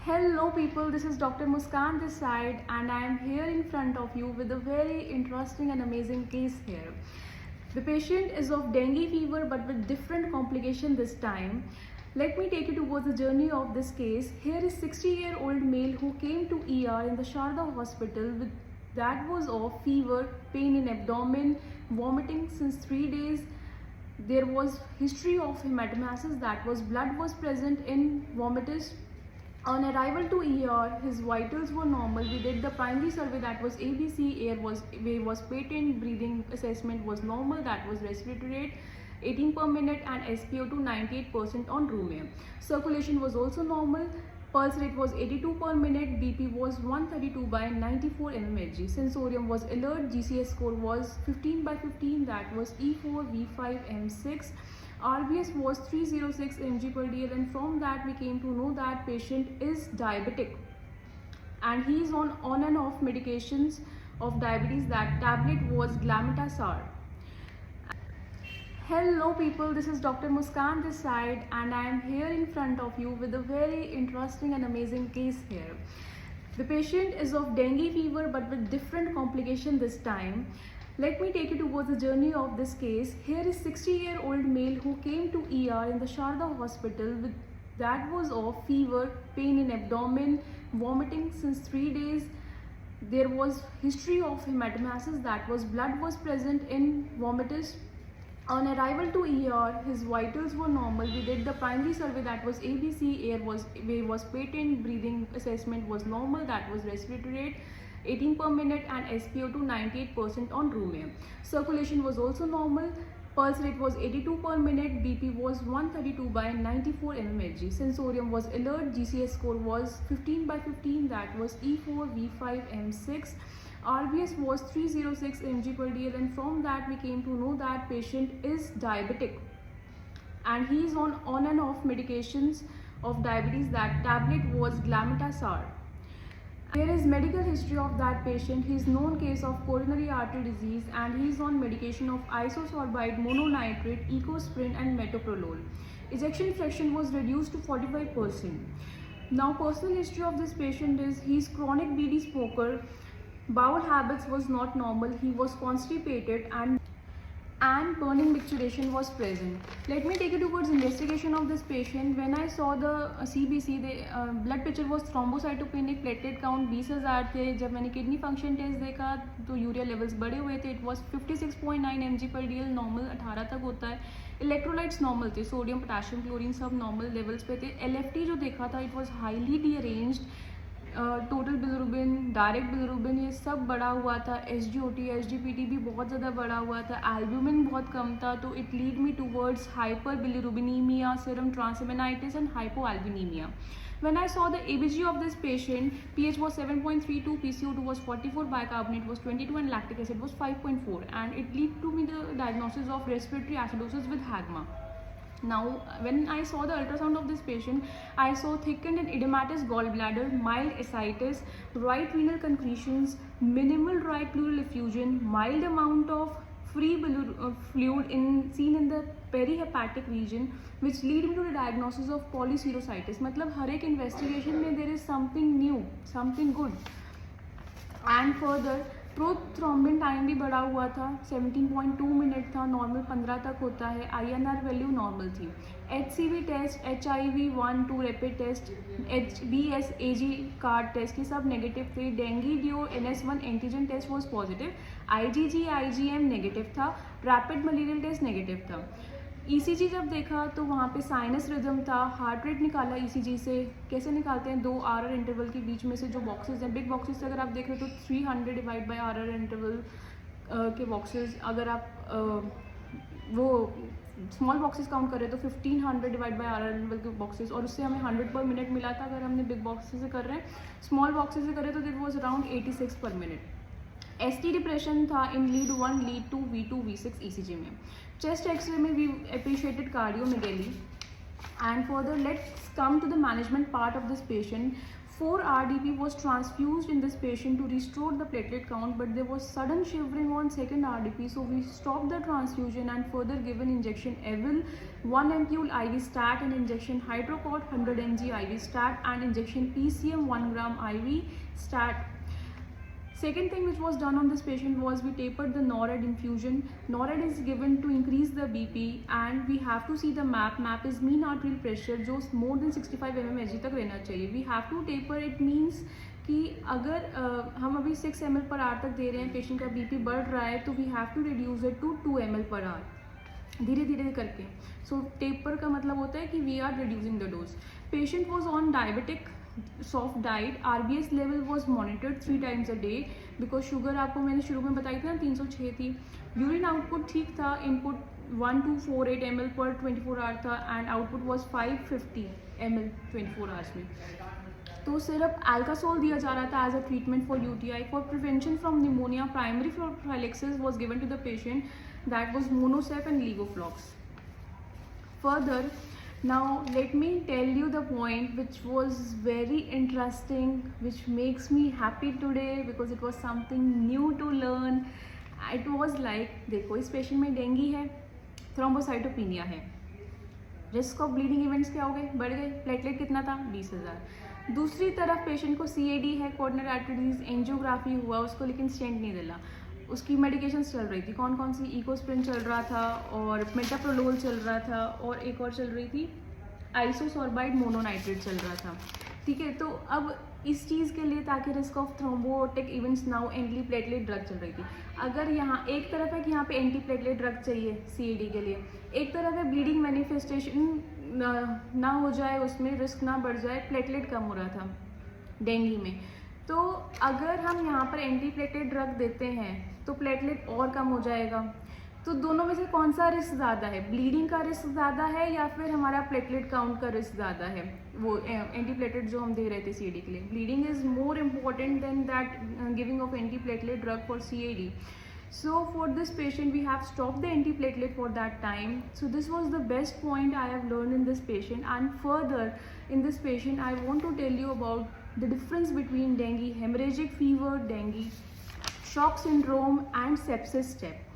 Hello people, this is Dr. Muskan this side and I am here in front of you with a very interesting and amazing case here. The patient is of dengue fever but with different complication this time. Let me take you towards the journey of this case. Here is 60-year-old male who came to ER in the Sharda hospital with that was of fever, pain in abdomen, vomiting since 3 days. There was history of hematomasis, that was blood was present in vomitus. On arrival to ER, his vitals were normal. We did the primary survey, that was ABC, air was patent, breathing assessment was normal, that was respiratory rate 18 per minute and SpO2 98% on room air. Circulation was also normal. Pulse rate was 82 per minute, BP was 132 by 94 mmHg. Sensorium was alert, GCS score was 15 by 15, that was E4, V5, M6. RBS was 306 mg per dl, and from that we came to know that patient is diabetic and he is on and off medications of diabetes. That tablet was Glamitasar. Hello people, this is Dr. Muskan this side and I am here in front of you with a very interesting and amazing case here. The patient is of dengue fever but with different complication this time. Let me take you towards the journey of this case. Here is 60-year-old male who came to ER in the Sharda hospital with that was of fever, pain in abdomen, vomiting since 3 days. There was history of hematomasis, that was blood was present in vomitus. On arrival to ER, his vitals were normal. We did the primary survey, that was ABC, air was patent, breathing assessment was normal, that was respiratory rate 18 per minute and SpO2 98% on room air. Circulation was also normal. Pulse rate was 82 per minute, BP was 132 by 94 mmHg. Sensorium was alert, GCS score was 15 by 15, that was E4, V5, M6. RBS was 306 mg per dl, and from that we came to know that patient is diabetic and he is on and off medications of diabetes. That tablet was Glamitasar. There is medical history of that patient. He is known case of coronary artery disease and he is on medication of isosorbide mononitrate, Ecosprin and metoprolol. Ejection fraction was reduced to 45%. Now personal history of this patient is he is chronic BD smoker, bowel habits was not normal, he was constipated and burning micturition was present. Let me take you towards investigation of this patient. When I saw the CBC, the blood picture was thrombocytopenic, platelet count 20,000 थे. जब मैंने kidney function test देखा तो urea levels बढ़े हुए थे. It was 56.9 mg per dl, normal 18 तक होता है. इलेक्ट्रोलाइट्स नॉर्मल थे, सोडियम पोटेशियम क्लोरीन सब नॉर्मल लेवल्स पे थे. LFT जो देखा था it was highly deranged. Total bilirubin, direct bilirubin ये सब बढ़ा हुआ था. SGOT, SGPT भी बहुत ज़्यादा बढ़ा हुआ था. एल्ब्यूमिन बहुत कम था. तो it lead me towards hyperbilirubinemia, serum transaminitis and hypoalbuminemia. When I saw the ABG of this patient, pH was 7.32, PCO2 was 44, bicarbonate was 22 and lactic acid was 5.4, and it led to me the diagnosis of respiratory acidosis with HAGMA. Now, when I saw the ultrasound of this patient, I saw thickened and edematous gallbladder, mild ascites, right renal concretions, minimal right pleural effusion, mild amount of free fluid seen in the perihepatic region, which lead me to the diagnosis of polyserositis. मतलब हर एक investigation में there is something new, something good. And further, prothrombin time भी बढ़ा हुआ था, 17.2 minute था, normal 15 तक होता है. INR वैल्यू नॉर्मल थी. HCV टेस्ट, HIV 1-2 rapid test, HBsAg card test ये सब नेगेटिव थे. Dengue duo NS1 antigen test was positive. IgG IgM negative था. रैपिड मलेरियल टेस्ट नेगेटिव था. ECG जब देखा तो वहाँ पे साइनस रिदम था. हार्ट रेट निकाला ECG से. कैसे निकालते हैं, 2 RR इंटरवल के बीच में से जो बॉक्सेस हैं, बिग बॉक्सेस अगर आप देख रहे हो तो 300 डिवाइड बाई RR इंटरवल के बॉक्सेस. अगर आप वो स्मॉल बॉक्सेस काउंट करें तो 1500 डिवाइड बाई RR इंटरवल के बॉक्सेस, और उससे हमें 100 पर मिनट मिला था. अगर हमने बिग बॉक्सेस से कर रहे हैं, स्मॉल बॉक्सेस से करें तो दिट वॉज अराउंड 86 पर मिनट. ST डिप्रेशन था in lead 1, lead 2, V2, V6 ECG में. चेस्ट एक्सरे में we appreciated cardiomegaly. And further, let's come to the management part of this patient. 4 RDP was transfused in this patient to restore the platelet count, but there was sudden shivering on second RDP, so we stopped the transfusion and further given injection Evil, 1 ampule IV stat and injection Hydrocort 100 mg IV stat and injection PCM 1 gram IV stat. Second thing which was done on this patient was we tapered the NORAD infusion. NORAD is given to increase the BP and we have to see the map. Map is mean arterial pressure जो more than 65 mmHg तक रहना चाहिए. We have to taper. It means कि अगर हम अभी 6 ml per hour तक दे रहे हैं, पेशेंट का BP बढ़ रहा है, तो we have to reduce it to 2 ml per hour. धीरे धीरे करके. So taper का मतलब होता है कि we are reducing the dose. Patient was on diabetic soft diet. RBS level was monitored 3 times a day because sugar आपको मैंने शुरू में बताई थी ना 306 थी. यूरिन आउटपुट ठीक था. इनपुट 1248 ml पर 24 आवर था and output was 550 ml 24 hours में. तो सिर्फ अल्कासोल दिया जा रहा था as a treatment for UTI. For prevention from pneumonia primary prophylaxis was given to the patient, that was Monocef and Levoflox. Further, now let me tell you the point which was very interesting, which makes me happy today because it was something new to learn. It was like, देखो इस patient में dinghy है, thrombocytopenia है, risk of bleeding events क्या हो गए, बढ़ गए. प्लेटलेट कितना था, 20,000. दूसरी तरफ पेशेंट को CAD है, कोरोनरी आर्टरी डिजीज, एंजियोग्राफी हुआ उसको, लेकिन स्टेंट नहीं दिला. उसकी मेडिकेशंस चल रही थी. कौन कौन सी, इकोस्प्रिन चल रहा था और मेटाप्रोलोल चल रहा था और एक और चल रही थी आइसोसॉर्बाइड मोनोनाइट्रेट चल रहा था. ठीक है. तो अब इस चीज़ के लिए, ताकि रिस्क ऑफ थ्रोम्बोटिक इवेंट्स ना हो, एंटी प्लेटलेट ड्रग चल रही थी. अगर यहाँ एक तरफ है कि यहाँ पे एंटी प्लेटलेट ड्रग चाहिए CAD के लिए, एक तरफ है ब्लीडिंग मैनिफेस्टेशन ना हो जाए, उसमें रिस्क ना बढ़ जाए, प्लेटलेट कम हो रहा था डेंगी में. तो अगर हम यहाँ पर एंटी प्लेटलेट ड्रग देते हैं तो प्लेटलेट और कम हो जाएगा. तो दोनों में से कौन सा रिस्क ज़्यादा है, ब्लीडिंग का रिस्क ज़्यादा है या फिर हमारा प्लेटलेट काउंट का रिस्क ज़्यादा है. वो एंटी प्लेटलेट जो हम दे रहे थे CAD के लिए, bleeding is more important than that giving of anti platelet drug for CAD. So for this patient we have stopped the antiplatelet for that time. So this was the best point I have learned in this patient. And further in this patient I want to tell you about the difference between dengue hemorrhagic fever, dengue shock syndrome and sepsis step.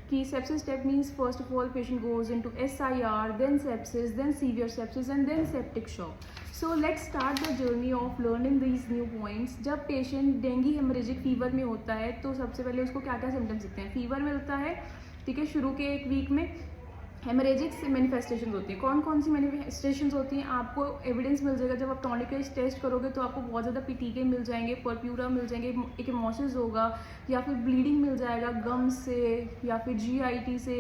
कि sepsis step means first of all patient goes into SIR, then sepsis, then severe sepsis and then septic shock. So let's start the journey of learning these new points. जब patient dinghy haemorrhagic fever में होता है तो सबसे पहले उसको क्या क्या सिम्टम्स दिखते हैं. फीवर मिलता है, ठीक है, शुरू के 1 वीक में. हेमरेजिक मैनिफेस्टेशन होती है. कौन कौन सी मैनिफेस्टेशन होती हैं आपको एविडेंस मिल जाएगा जब आप टॉनिकल टेस्ट करोगे. तो आपको बहुत ज़्यादा PTK मिल जाएंगे, परप्यूरा मिल जाएंगे, एक्मोसिस होगा या फिर ब्लीडिंग मिल जाएगा गम से या फिर GIT से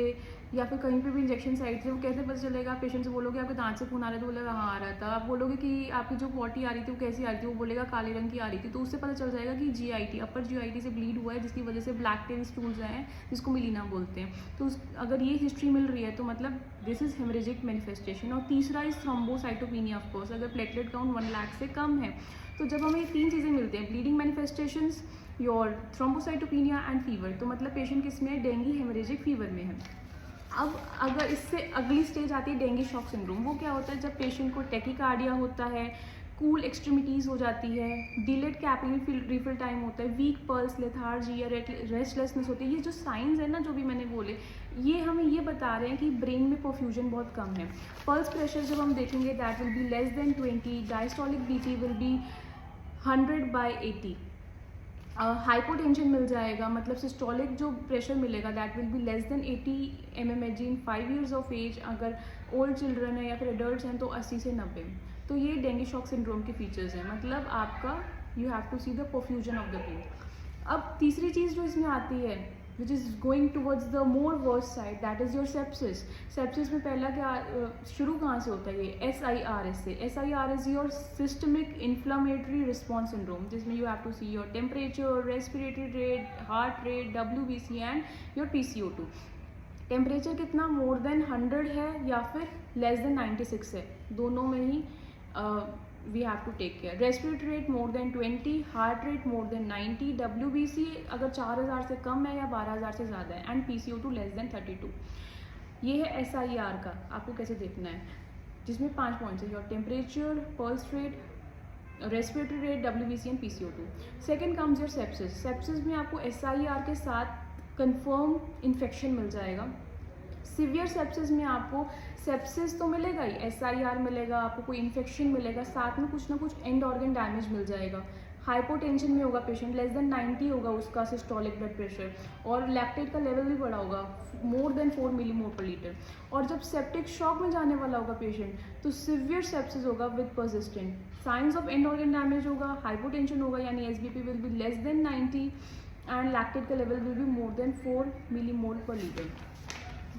या फिर कहीं पे भी इंजेक्शन साइट से. वो कैसे पता चलेगा. पेशेंट से बोलोगे आपके दांत से खून आ रहा है तो बोलेगा हाँ आ रहा था. आप बोलोगे कि आपकी जो पॉटी आ रही थी वो कैसी आ रही थी, वो बोलेगा काले रंग की आ रही थी. तो उससे पता चल जाएगा कि GIT अपर GIT से ब्लीड हुआ है जिसकी वजह से ब्लैक टेल स्टूल्स आए हैं जिसको मिलीना बोलते हैं. तो अगर ये हिस्ट्री मिल रही है तो मतलब दिस इज़ हेमरेजिक मैनिफेस्टेशन. और तीसरा इज थ्रोम्बोसाइटोपिनिया. ऑफकोर्स अगर प्लेटलेट काउंट 1 लाख से कम है तो जब हमें 3 चीज़ें मिलती हैं, bleeding manifestations, your thrombocytopenia and fever, तो मतलब पेशेंट किस में है, डेंगी हेमरेजिक फीवर में है. अब अगर इससे अगली स्टेज आती है डेंगी शॉक सिंड्रोम. वो क्या होता है, जब पेशेंट को टेकिकार्डिया होता है, कूल एक्सट्रीमिटीज़ हो जाती है, डिलेड कैपिलरी रिफिल टाइम होता है, वीक पल्स, लेथार्जी या रेस्टलेसनेस होती है. ये जो साइंस है ना जो भी मैंने बोले, ये हमें ये बता रहे हैं कि ब्रेन में परफ्यूजन बहुत कम है. पल्स प्रेशर जब हम देखेंगे that will be less than 20. Diastolic BP will be 100/80. Hypotension मिल जाएगा, मतलब सिस्टोलिक जो प्रेशर मिलेगा that will be less than 80 mmHg in 5 years of age. अगर ओल्ड चिल्ड्रन है या फिर एडल्ट हैं तो 80 से 90. तो ये डेंगी शॉक सिंड्रोम के फीचर्स हैं. मतलब आपका you have to see the perfusion of the brain. अब तीसरी चीज़ जो इसमें आती है which is going towards the more worse side, that is your sepsis. Sepsis में पहला क्या शुरू कहाँ से होता है, ये SIR से. SIR is your systemic inflammatory response syndrome, जिसमें you have to see your temperature, respiratory rate, heart rate, WBC and your PCO2. Temperature कितना, मोर देन 100 है या फिर लेस देन 96 है, दोनों में ही we have to take care. Respiratory rate more than 20, heart rate more than 90, WBC अगर 4000 से कम है या 12000 से ज़्यादा है, and PCO2 less than 32. ये है SIR का, आपको कैसे देखना है. जिसमें 5 पॉइंट्स है, your temperature, pulse rate, respiratory rate, WBC and PCO2. Second comes your sepsis. Sepsis में आपको SIR के साथ कंफर्म इन्फेक्शन मिल जाएगा. सीवियर सेप्सिस में आपको सेप्सिस तो मिलेगा ही, SIR मिलेगा, आपको कोई इन्फेक्शन मिलेगा, साथ में कुछ ना कुछ एंड ऑर्गन डैमेज मिल जाएगा. हाइपोटेंशन में होगा पेशेंट, लेस देन 90 होगा उसका सिस्टोलिक ब्लड प्रेशर, और लैक्टेट का लेवल भी बढ़ा होगा, मोर देन 4 मिलीमोल पर लीटर. और जब सेप्टिक शॉक में जाने वाला होगा पेशेंट, तो सीवियर सेप्सिस होगा with persistent signs of and organ damage होगा, हाइपोटेंशन होगा यानी SBP will be less than 90 and lactate का level will be more than 4 millimole per litre.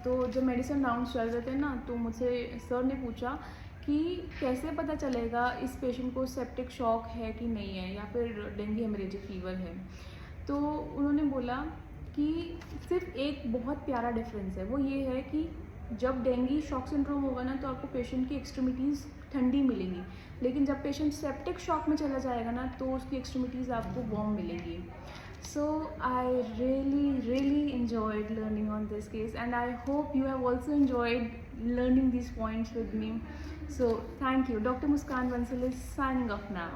तो जब मेडिसिन राउंड चल रहे थे ना, तो मुझसे सर ने पूछा कि कैसे पता चलेगा इस पेशेंट को सेप्टिक शॉक है कि नहीं है, या फिर डेंगू हेमरेजिक फीवर है. तो उन्होंने बोला कि सिर्फ एक बहुत प्यारा डिफरेंस है, वो ये है कि जब डेंगू शॉक सिंड्रोम होगा ना, तो आपको पेशेंट की एक्सट्रीमिटीज़ ठंडी मिलेंगी, लेकिन जब पेशेंट सेप्टिक शॉक में चला जाएगा ना, तो उसकी एक्सट्रीमिटीज़ आपको वार्म मिलेंगी. So I really enjoyed learning on this case, and I hope you have also enjoyed learning these points with me. So thank you. Dr. Muskan Bansal is signing off now.